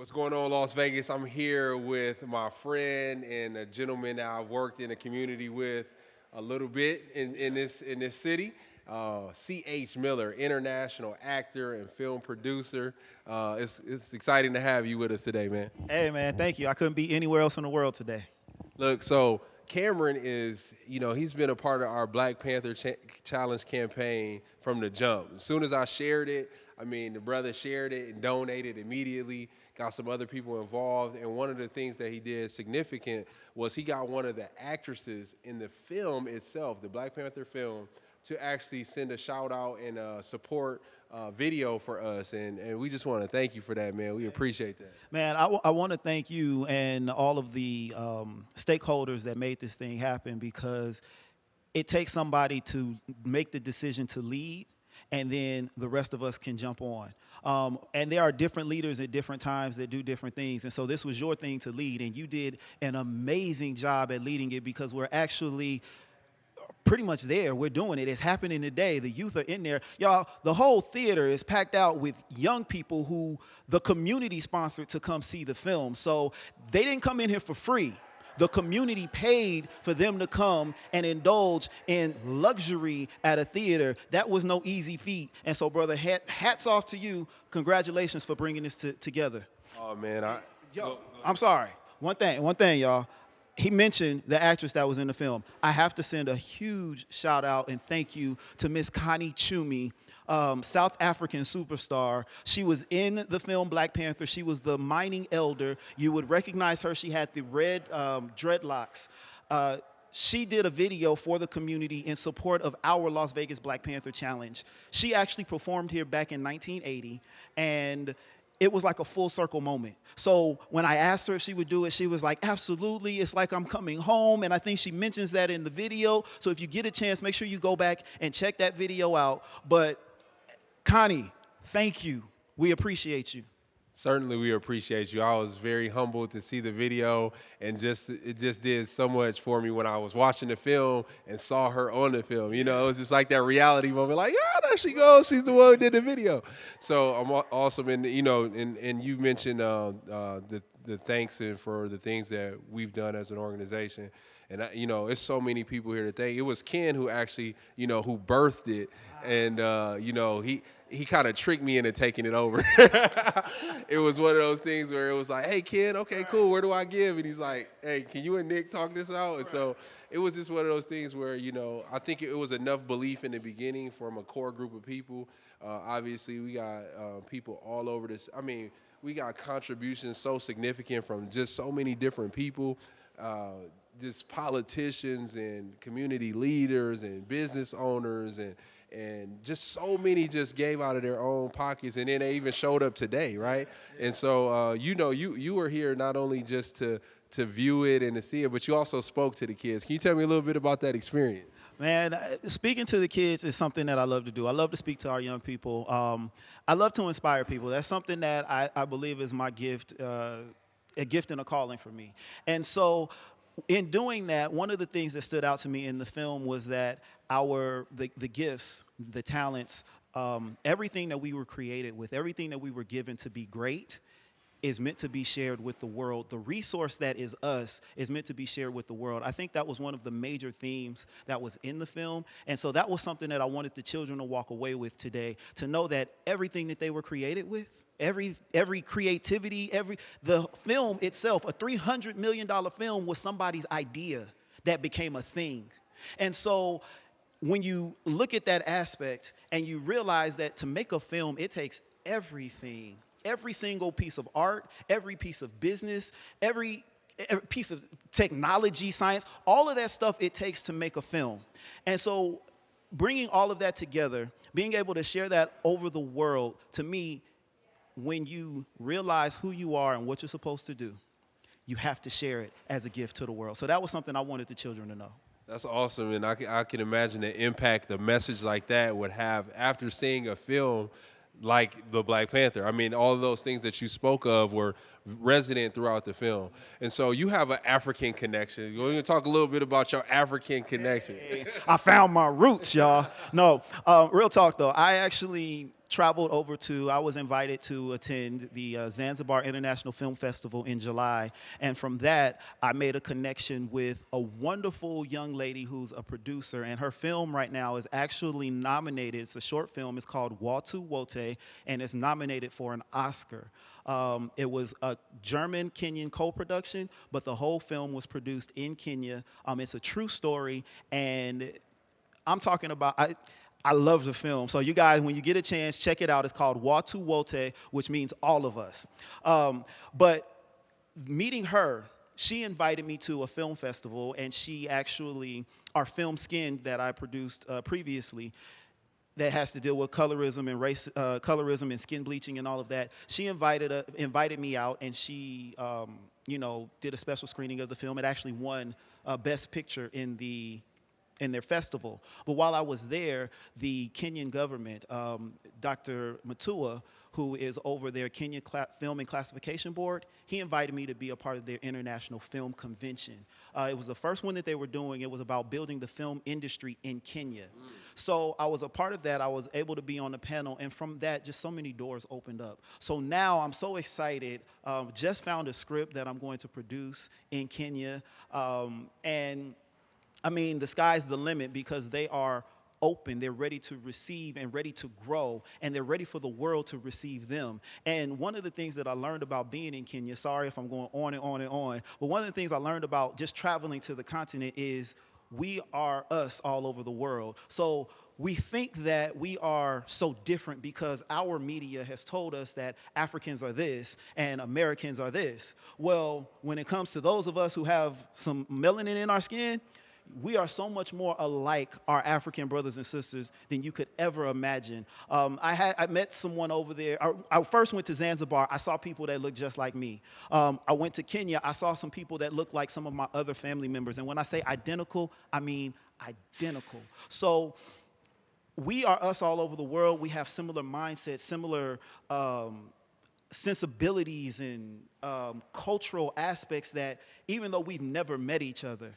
What's going on, Las Vegas? I'm here with my friend and a gentleman that I've worked in the community with a little bit in this city. CH Miller, international actor and film producer. It's exciting to have you with us today, man. Hey man, thank you. I couldn't be anywhere else in the world today. Look, so Cameron is, he's been a part of our Black Panther Challenge campaign from the jump. As soon as I shared it, I mean, the brother shared it and donated immediately, got some other people involved. And one of the things that he did significant was he got one of the actresses in the film itself, the Black Panther film, to actually send a shout out and support video for us. And we just want to thank you for that, man. We appreciate that. Man, I want to thank you and all of the stakeholders that made this thing happen because it takes somebody to make the decision to lead, and then the rest of us can jump on. And there are different leaders at different times that do different things. And so this was your thing to lead, and you did an amazing job at leading it because we're actually pretty much there. We're doing it. It's happening today. The youth are in there. Y'all, the whole theater is packed out with young people who the community sponsored to come see the film. So they didn't come in here for free. The community paid for them to come and indulge in luxury at a theater. That was no easy feat. And so, brother, hats off to you. Congratulations for bringing this together. Oh, man. I'm sorry. One thing, y'all. He mentioned the actress that was in the film. I have to send a huge shout out and thank you to Miss Connie Chumi, South African superstar. She was in the film Black Panther. She was the mining elder. You would recognize her. She had the red dreadlocks. She did a video for the community in support of our Las Vegas Black Panther Challenge. She actually performed here back in 1980, and it was like a full circle moment. So when I asked her if she would do it, she was like, absolutely. It's like I'm coming home. And I think she mentions that in the video. So if you get a chance, make sure you go back and check that video out. But Connie, thank you. We appreciate you. Certainly, we appreciate you. I was very humbled to see the video, and it just did so much for me when I was watching the film and saw her on the film. It was just like that reality moment, like, yeah, there she goes. She's the one who did the video. So I'm awesome, and and you mentioned the thanks and for the things that we've done as an organization. And it's so many people here to thank. It was Ken who actually, who birthed it, and he kind of tricked me into taking it over. It was one of those things where it was like, hey, Ken, okay, cool, where do I give? And he's like, hey, can you and Nick talk this out? And so it was just one of those things where, I think it was enough belief in the beginning from a core group of people. Obviously, we got people all over this. I mean, we got contributions so significant from just so many different people. Just politicians and community leaders and business owners and just so many just gave out of their own pockets, and then they even showed up today, right? And so you were here not only just to view it and to see it, but you also spoke to the kids. Can you tell me a little bit about that experience? Man, speaking to the kids is something that I love to do. I love to speak to our young people. I love to inspire people. That's something that I believe is my gift, a gift and a calling for me. And so in doing that, one of the things that stood out to me in the film was that the gifts, the talents, everything that we were created with, everything that we were given to be great is meant to be shared with the world. The resource that is us is meant to be shared with the world. I think that was one of the major themes that was in the film. And so that was something that I wanted the children to walk away with today, to know that everything that they were created with, every creativity, the film itself, a $300 million film was somebody's idea that became a thing. And so when you look at that aspect and you realize that to make a film, it takes everything, every single piece of art, every piece of business, every piece of technology, science, all of that stuff it takes to make a film. And so bringing all of that together, being able to share that over the world, to me, when you realize who you are and what you're supposed to do, you have to share it as a gift to the world. So that was something I wanted the children to know. That's awesome, and I can imagine the impact a message like that would have after seeing a film like the Black Panther. I mean, all of those things that you spoke of were resident throughout the film. And so you have an African connection. You're going to talk a little bit about your African connection. Hey, I found my roots, y'all. No, real talk, though. I actually I was invited to attend the Zanzibar International Film Festival in July. And from that, I made a connection with a wonderful young lady who's a producer. And her film right now is actually nominated. It's a short film. It's called Watu Wote, and it's nominated for an Oscar. It was a German-Kenyan co-production, but the whole film was produced in Kenya. It's a true story, and I'm talking about, I love the film. So you guys, when you get a chance, check it out. It's called Watu Wote, which means all of us. But meeting her, she invited me to a film festival, and she actually, our film Skin that I produced previously, that has to deal with colorism and race, colorism and skin bleaching and all of that. She invited me out, and she, did a special screening of the film. It actually won Best Picture in their festival. But while I was there, the Kenyan government, Dr. Matua, who is over their Kenya Film and Classification Board, he invited me to be a part of their international film convention. It was the first one that they were doing. It was about building the film industry in Kenya. So I was a part of that. I was able to be on the panel, and from that, just so many doors opened up. So now I'm so excited. Just found a script that I'm going to produce in Kenya, and I mean, the sky's the limit because they are open. They're ready to receive and ready to grow, and they're ready for the world to receive them. And one of the things that I learned about being in Kenya, sorry if I'm going on and on and on, but one of the things I learned about just traveling to the continent is we are us all over the world. So we think that we are so different because our media has told us that Africans are this and Americans are this. Well, when it comes to those of us who have some melanin in our skin, we are so much more alike our African brothers and sisters than you could ever imagine. I met someone over there. I first went to Zanzibar. I saw people that looked just like me. I went to Kenya. I saw some people that looked like some of my other family members. And when I say identical, I mean identical. So we are us all over the world. We have similar mindsets, similar sensibilities and cultural aspects that even though we've never met each other,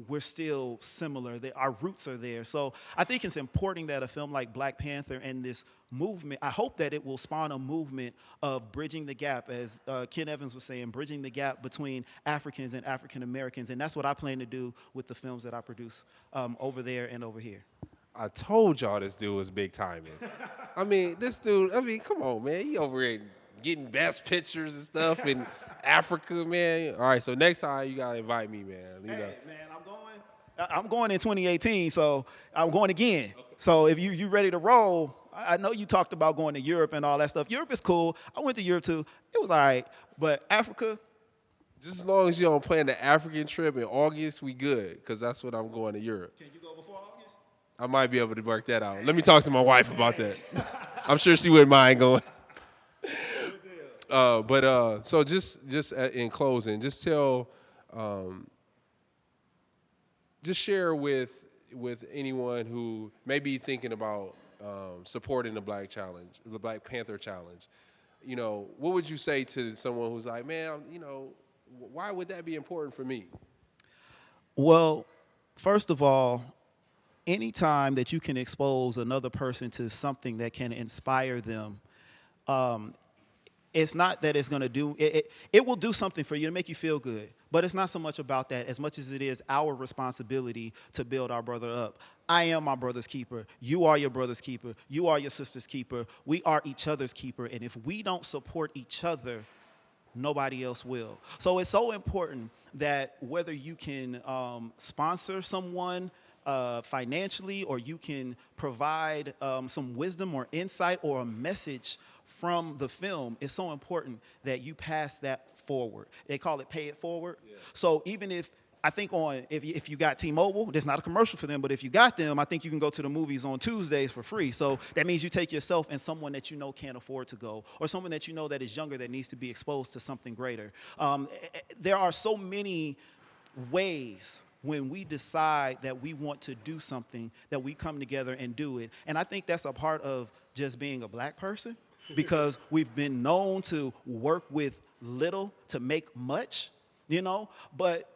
we're still similar. Our roots are there. So I think it's important that a film like Black Panther and this movement, I hope that it will spawn a movement of bridging the gap, as Ken Evans was saying, bridging the gap between Africans and African Americans. And that's what I plan to do with the films that I produce over there and over here. I told y'all this dude was big timing. I mean, this dude, come on, man. He over here getting best pictures and stuff in Africa, man. All right, so next time you gotta invite me, man. You know. Hey, man, I'm going in 2018, so I'm going again. Okay. So if you ready to roll, I know you talked about going to Europe and all that stuff. Europe is cool. I went to Europe too. It was all right. But Africa, just as long as you don't plan the African trip in August, we good, because that's what I'm going to Europe. Can you go before August? I might be able to work that out. Let me talk to my wife about that. I'm sure she wouldn't mind going. So just in closing, just tell, just share with anyone who may be thinking about supporting the Black Panther Challenge. You know, what would you say to someone who's like, man, why would that be important for me? Well, first of all, anytime that you can expose another person to something that can inspire them, it's not that it's going to do it. It will do something for you to make you feel good, but it's not so much about that as much as it is our responsibility to build our brother up. I am my brother's keeper. You are your brother's keeper. You are your sister's keeper. We are each other's keeper, and if we don't support each other, nobody else will. So it's so important that whether you can sponsor someone financially, or you can provide some wisdom or insight or a message from the film, it's so important that you pass that forward. They call it pay it forward. Yeah. So even if you got T-Mobile, there's not a commercial for them, but if you got them, I think you can go to the movies on Tuesdays for free. So that means you take yourself and someone that you know can't afford to go, or someone that you know that is younger that needs to be exposed to something greater. There are so many ways when we decide that we want to do something that we come together and do it. And I think that's a part of just being a Black person, because we've been known to work with little to make much, but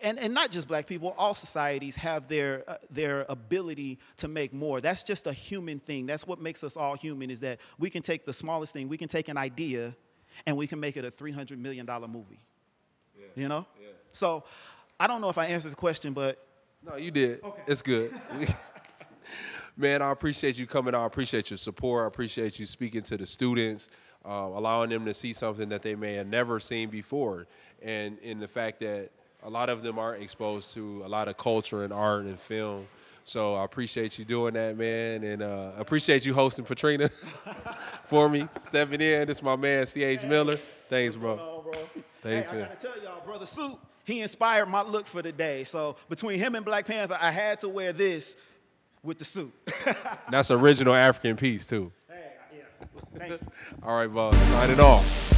And not just black people, all societies have their ability to make more. That's just a human thing. That's what makes us all human, is that we can take the smallest thing, we can take an idea, and we can make it a $300 million movie. Yeah. You know? Yeah. So I don't know if I answered the question, but. No, you did. Okay. It's good. Man, I appreciate you coming out. I appreciate your support. I appreciate you speaking to the students, allowing them to see something that they may have never seen before. And in the fact that a lot of them aren't exposed to a lot of culture and art and film. So I appreciate you doing that, man. And I appreciate you hosting Patrina for me, stepping in. This is my man, CH Miller. Thanks, bro. Thanks, man. I got to tell y'all, Brother Suit, he inspired my look for the day. So between him and Black Panther, I had to wear this with the suit. That's original African piece, too. Hey, yeah. Thank you. All right, boss. Signing off.